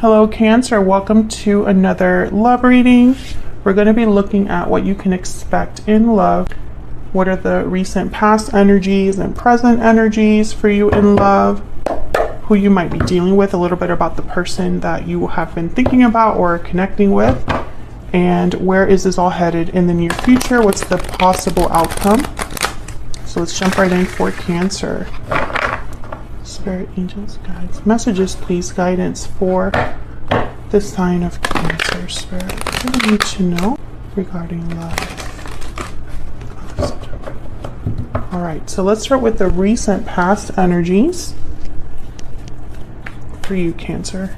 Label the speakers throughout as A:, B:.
A: Hello Cancer, welcome to another love reading. We're going to be looking at what you can expect in love. What are the recent past energies and present energies for you in love? Who you might be dealing with, a little bit about the person that you have been thinking about or connecting with. And where is this all headed in the near future? What's the possible outcome? So let's jump right in for Cancer. Spirit, angels, guides, messages, please, guidance for the sign of Cancer. Spirit, what do you need to know regarding love? All right, so let's start with the recent past energies for you, Cancer.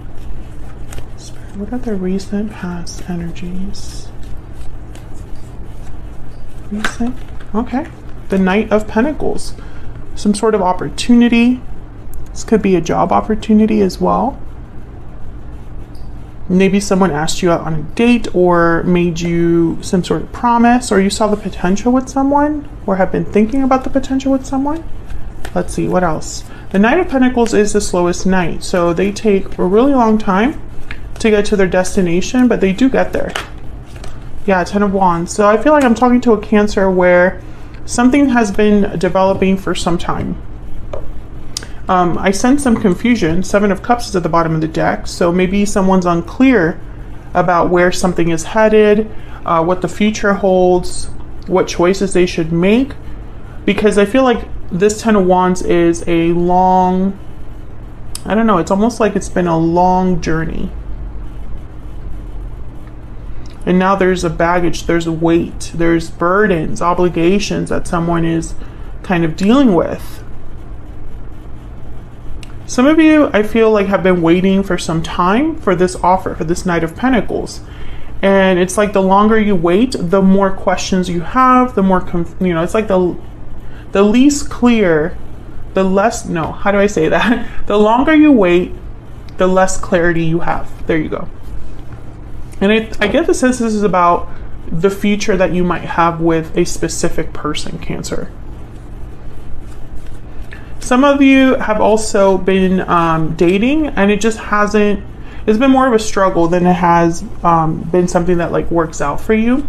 A: Spirit, what are the recent past energies? Recent, okay. The Knight of Pentacles, some sort of opportunity. This could be a job opportunity as well. Maybe someone asked you out on a date or made you some sort of promise, or you saw the potential with someone or have been thinking about the potential with someone. Let's see, what else? The Knight of Pentacles is the slowest knight, so they take a really long time to get to their destination, but they do get there. Yeah, Ten of Wands. So I feel like I'm talking to a Cancer where something has been developing for some time. I sense some confusion. Seven of Cups is at the bottom of the deck, so maybe someone's unclear about where something is headed, what the future holds, what choices they should make, because I feel like this Ten of Wands is a long, I don't know, it's almost like it's been a long journey. And now there's a baggage, there's a weight, there's burdens, obligations that someone is kind of dealing with. Some of you, I feel like, have been waiting for some time for this offer, for this Knight of Pentacles. And it's like the longer you wait, the more questions you have, the more, it's like the least clear, the less, no, how do I say that? The longer you wait, the less clarity you have. There you go. And I get the sense this is about the future that you might have with a specific person, Cancer. Some of you have also been dating, and it just hasn't, it's been more of a struggle than it has been something that like works out for you.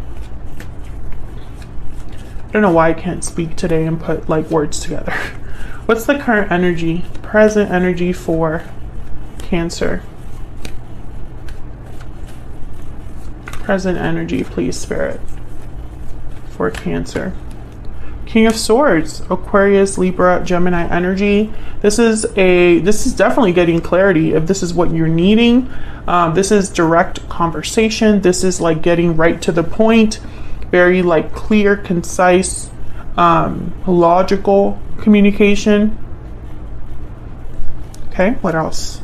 A: I don't know why I can't speak today and put like words together. What's the current energy, present energy for Cancer? Present energy, please, Spirit, for Cancer. King of Swords, Aquarius, Libra, Gemini energy. This is definitely getting clarity if this is what you're needing. This is direct conversation. This is like getting right to the point, very like clear, concise, logical communication. Okay, what else?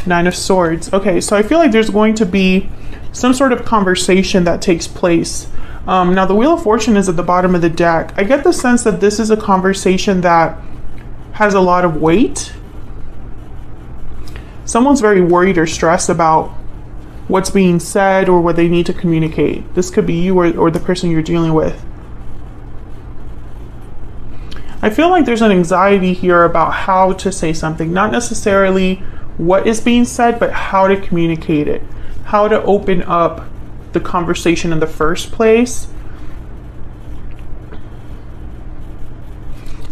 A: Nine of Swords. Okay, so I feel like there's going to be some sort of conversation that takes place. Now the Wheel of Fortune is at the bottom of the deck. I get the sense that this is a conversation that has a lot of weight. Someone's very worried or stressed about what's being said or what they need to communicate. This could be you or the person you're dealing with. I feel like there's an anxiety here about how to say something, not necessarily what is being said, but how to communicate it, how to open up the conversation in the first place.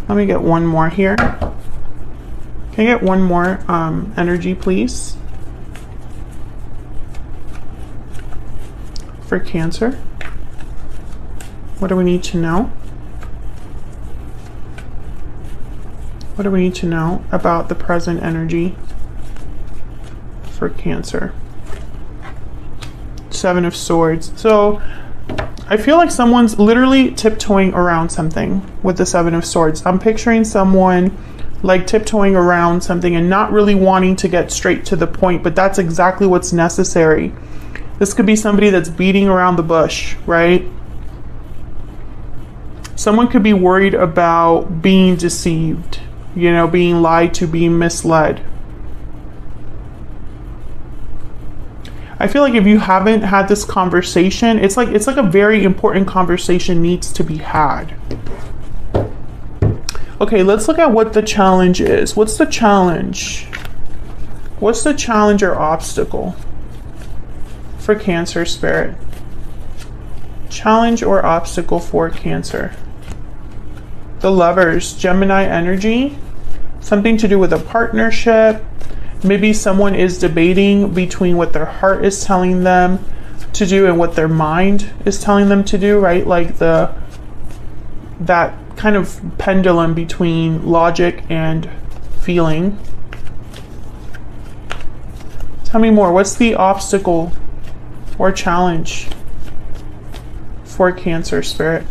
A: Let me get one more here. Can I get one more energy, please, for Cancer? What do we need to know? What do we need to know about the present energy for Cancer? Seven of Swords. So I feel like someone's literally tiptoeing around something with the Seven of Swords. I'm picturing someone like tiptoeing around something and not really wanting to get straight to the point, but that's exactly what's necessary. This could be somebody that's beating around the bush, right? Someone could be worried about being deceived, being lied to, being misled. I feel like if you haven't had this conversation, it's like a very important conversation needs to be had. Okay, let's look at what the challenge is. What's the challenge What's the challenge or obstacle for Cancer spirit? Challenge or obstacle for Cancer. The Lovers, Gemini energy, something to do with a partnership. Maybe someone is debating between what their heart is telling them to do and what their mind is telling them to do, right? Like that kind of pendulum between logic and feeling. Tell me more. What's the obstacle or challenge for Cancer spirit?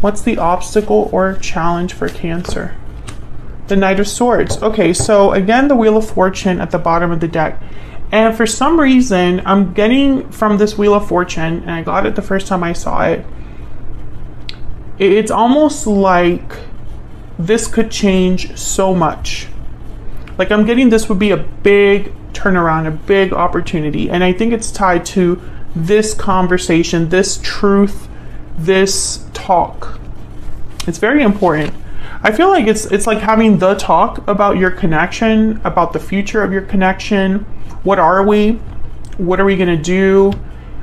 A: What's the obstacle or challenge for Cancer? The Knight of Swords. Okay, so again, the Wheel of Fortune at the bottom of the deck. And for some reason, I'm getting from this Wheel of Fortune, and I got it the first time I saw it, it's almost like this could change so much. Like I'm getting this would be a big turnaround, a big opportunity. And I think it's tied to this conversation, this truth, this talk. It's very important. I feel like it's like having the talk about your connection, about the future of your connection. What are we? What are we going to do?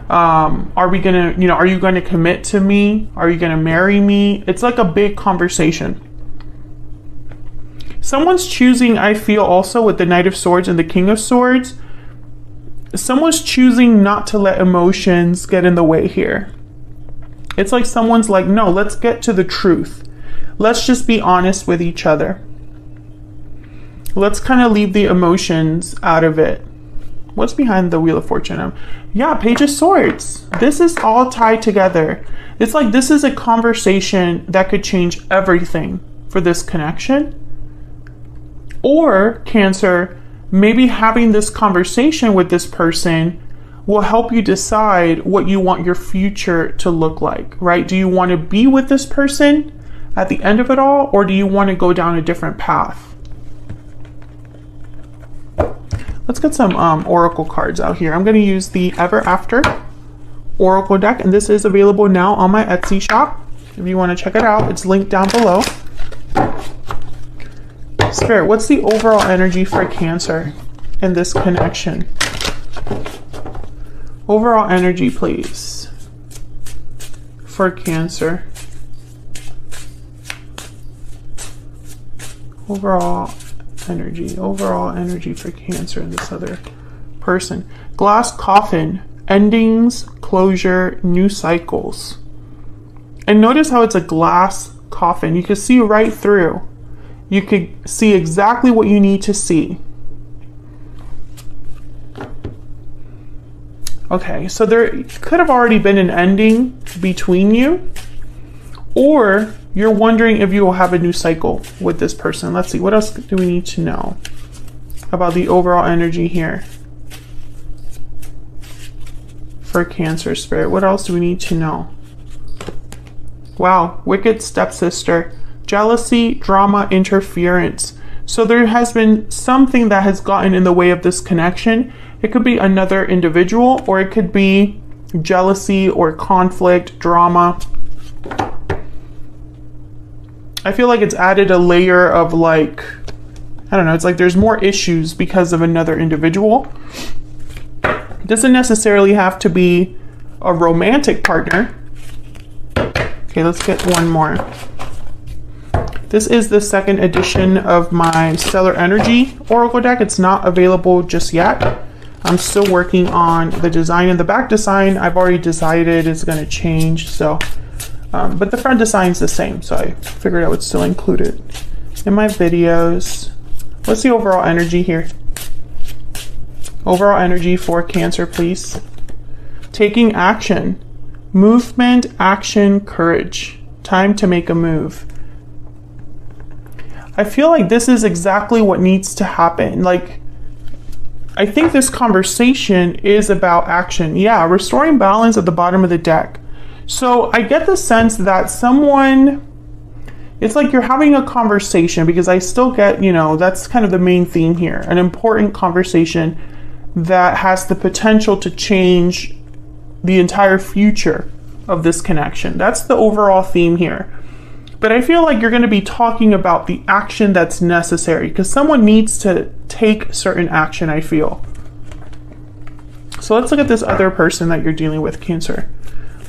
A: Are we going to, are you going to commit to me? Are you going to marry me? It's like a big conversation. Someone's choosing, I feel also with the Knight of Swords and the King of Swords, someone's choosing not to let emotions get in the way here. It's like someone's like, no, let's get to the truth. Let's just be honest with each other. Let's kind of leave the emotions out of it. What's behind the Wheel of Fortune? Yeah, Page of Swords. This is all tied together. It's like this is a conversation that could change everything for this connection. Or Cancer, maybe having this conversation with this person will help you decide what you want your future to look like, right? Do you want to be with this person at the end of it all, or do you want to go down a different path? Let's get some oracle cards out here. I'm going to use the Ever After oracle deck, and this is available now on my Etsy shop. If you want to check it out, it's linked down below. Spirit, what's the overall energy for Cancer in this connection? Overall energy, please, for Cancer. Overall energy for Cancer and this other person. Glass coffin, endings, closure, new cycles. And notice how it's a glass coffin. You can see right through. You could see exactly what you need to see. Okay, so there could have already been an ending between you, or you're wondering if you will have a new cycle with this person. Let's see, what else do we need to know about the overall energy here for Cancer spirit? What else do we need to know? Wow, wicked stepsister, jealousy, drama, interference. So there has been something that has gotten in the way of this connection. It could be another individual, or it could be jealousy or conflict, drama. I feel like it's added a layer of like, I don't know, it's like there's more issues because of another individual. It doesn't necessarily have to be a romantic partner. Okay, let's get one more. This is the second edition of my Stellar Energy Oracle deck. It's not available just yet. I'm still working on the design, and the back design I've already decided is going to change. So, but the front design's the same, so I figured I would still include it in my videos. What's the overall energy here? Overall energy for Cancer, please. Taking action, movement, action, courage. Time to make a move. I feel like this is exactly what needs to happen. Like, I think this conversation is about action. Yeah, restoring balance at the bottom of the deck. So I get the sense that someone, it's like you're having a conversation, because I still get, that's kind of the main theme here. An important conversation that has the potential to change the entire future of this connection. That's the overall theme here. But I feel like you're going to be talking about the action that's necessary because someone needs to take certain action, I feel. So let's look at this other person that you're dealing with, Cancer.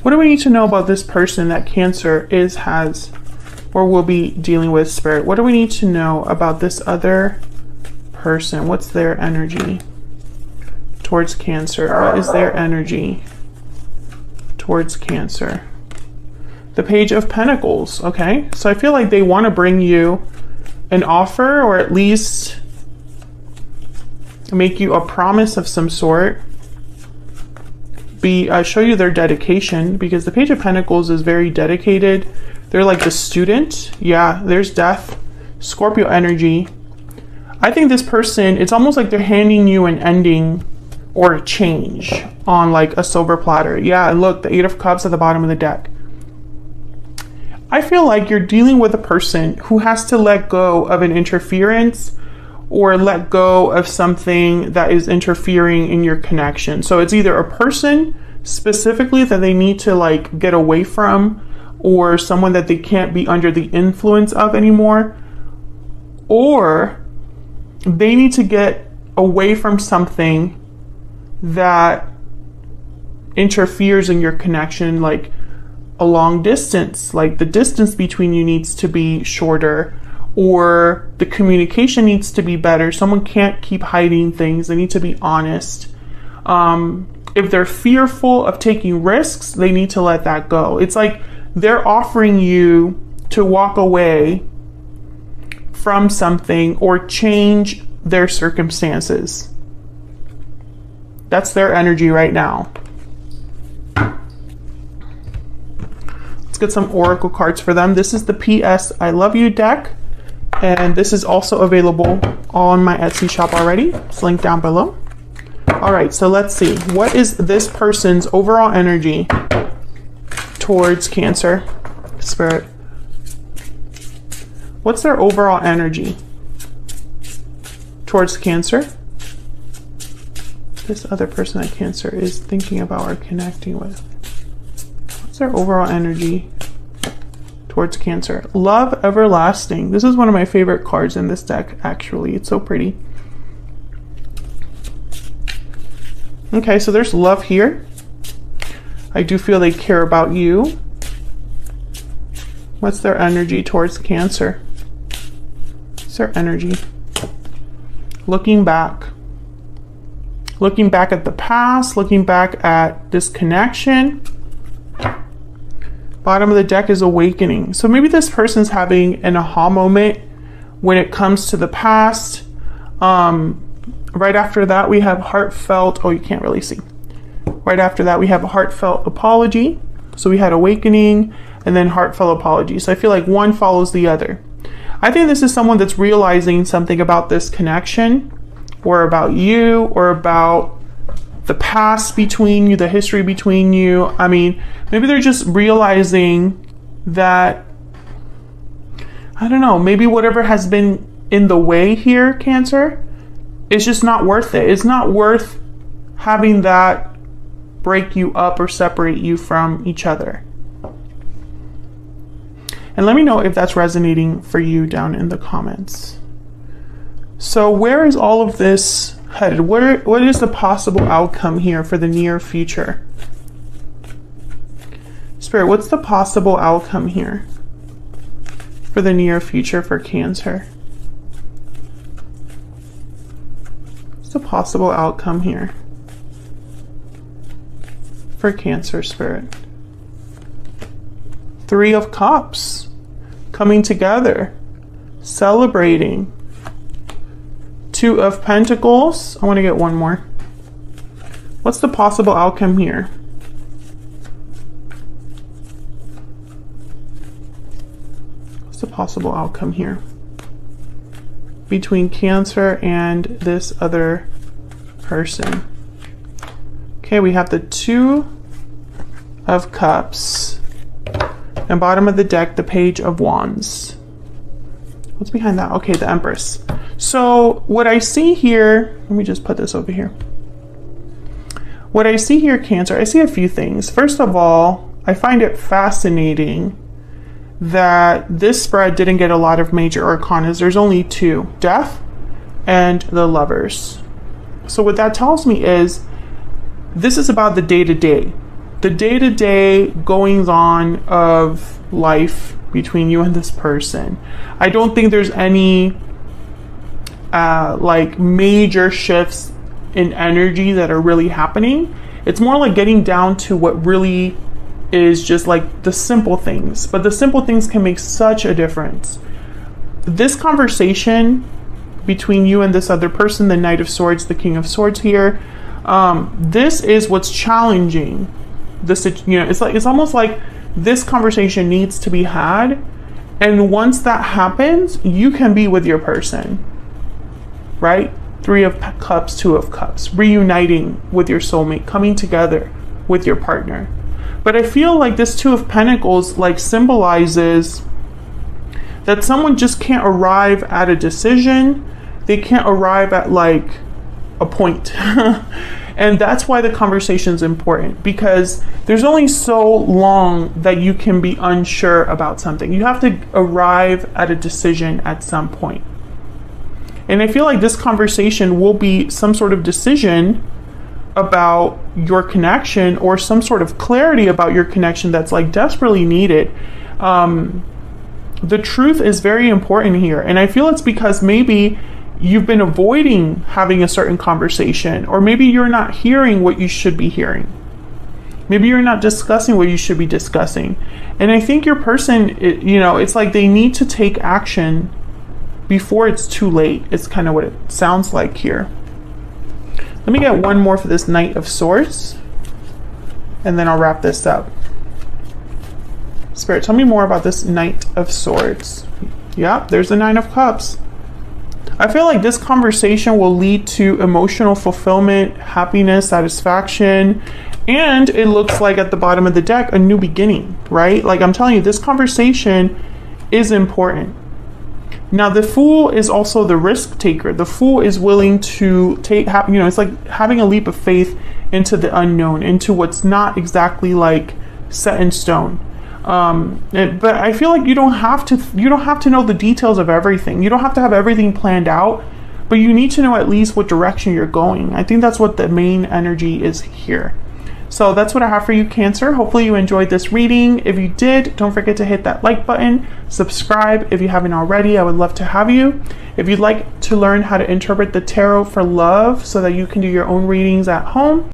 A: What do we need to know about this person that Cancer has, or will be dealing with, Spirit? What do we need to know about this other person? What's their energy towards Cancer? What is their energy towards Cancer? The Page of Pentacles, okay? So I feel like they want to bring you an offer, or at least make you a promise of some sort. Show you their dedication, because the Page of Pentacles is very dedicated. They're like the student. Yeah, there's death, Scorpio energy. I think this person, it's almost like they're handing you an ending or a change on like a silver platter. Yeah, and look, the Eight of Cups at the bottom of the deck. I feel like you're dealing with a person who has to let go of an interference or let go of something that is interfering in your connection. So it's either a person specifically that they need to like get away from, or someone that they can't be under the influence of anymore, or they need to get away from something that interferes in your connection, like a long distance, like the distance between you needs to be shorter, or the communication needs to be better. Someone can't keep hiding things. They need to be honest. If they're fearful of taking risks, they need to let that go. It's like they're offering you to walk away from something or change their circumstances. That's their energy right now. Get some oracle cards for them. This is the PS I Love You deck, and this is also available on my Etsy shop already. It's linked down below. All right, so let's see. What is this person's overall energy towards Cancer, Spirit? What's their overall energy towards Cancer? This other person that Cancer is thinking about or connecting with. Their overall energy towards Cancer. Love Everlasting. This is one of my favorite cards in this deck, actually. It's so pretty. Okay, so there's love here. I do feel they care about you. What's their energy towards Cancer? What's their energy? Looking back. Looking back at the past, looking back at this connection. Bottom of the deck is awakening. So maybe this person's having an aha moment when it comes to the past. Right after that, we have heartfelt. Oh, you can't really see. Right after that, we have a heartfelt apology. So we had awakening and then heartfelt apology. So I feel like one follows the other. I think this is someone that's realizing something about this connection, or about you, or about the past between you, the history between you. I mean, maybe they're just realizing that, I don't know, maybe whatever has been in the way here, Cancer, it's just not worth it. It's not worth having that break you up or separate you from each other. And let me know if that's resonating for you down in the comments. So where is all of this headed? What is the possible outcome here for the near future? Spirit, what's the possible outcome here for the near future for Cancer? What's the possible outcome here for Cancer, Spirit? Three of Cups, coming together, celebrating. Two of Pentacles. I want to get one more. What's the possible outcome here? What's the possible outcome here between Cancer and this other person? Okay, we have the Two of Cups, and bottom of the deck, the Page of Wands. What's behind that? Okay, the Empress. So what I see here, let me just put this over here. What I see here, Cancer, I see a few things. First of all, I find it fascinating that this spread didn't get a lot of major arcanas. There's only two, Death and the Lovers. So what that tells me is this is about the day-to-day. The day-to-day goings on of life between you and this person. I don't think there's any like major shifts in energy that are really happening. It's more like getting down to what really is just like the simple things, but the simple things can make such a difference. This conversation between you and this other person, the Knight of Swords, the King of Swords here, this is what's challenging this. It's almost like this conversation needs to be had, and once that happens, you can be with your person, right? Three of Cups, Two of Cups, reuniting with your soulmate, coming together with your partner. But I feel like this Two of Pentacles like symbolizes that someone just can't arrive at a decision. They can't arrive at like a point. And that's why the conversation is important, because there's only so long that you can be unsure about something. You have to arrive at a decision at some point. And I feel like this conversation will be some sort of decision about your connection, or some sort of clarity about your connection that's like desperately needed. The truth is very important here. And I feel it's because maybe you've been avoiding having a certain conversation, or maybe you're not hearing what you should be hearing. Maybe you're not discussing what you should be discussing. And I think your person, it's like they need to take action before it's too late. It's kind of what it sounds like here. Let me get one more for this Knight of Swords, and then I'll wrap this up. Spirit, tell me more about this Knight of Swords. Yep, there's the Nine of Cups. I feel like this conversation will lead to emotional fulfillment, happiness, satisfaction, and it looks like at the bottom of the deck, a new beginning, right? Like I'm telling you, this conversation is important. Now, the Fool is also the risk taker. The Fool is willing to take, it's like having a leap of faith into the unknown, into what's not exactly like set in stone. But I feel like you don't have to know the details of everything. You don't have to have everything planned out, but you need to know at least what direction you're going. I think that's what the main energy is here. So that's what I have for you, Cancer. Hopefully you enjoyed this reading. If you did, don't forget to hit that like button, subscribe if you haven't already. I would love to have you. If you'd like to learn how to interpret the tarot for love so that you can do your own readings at home,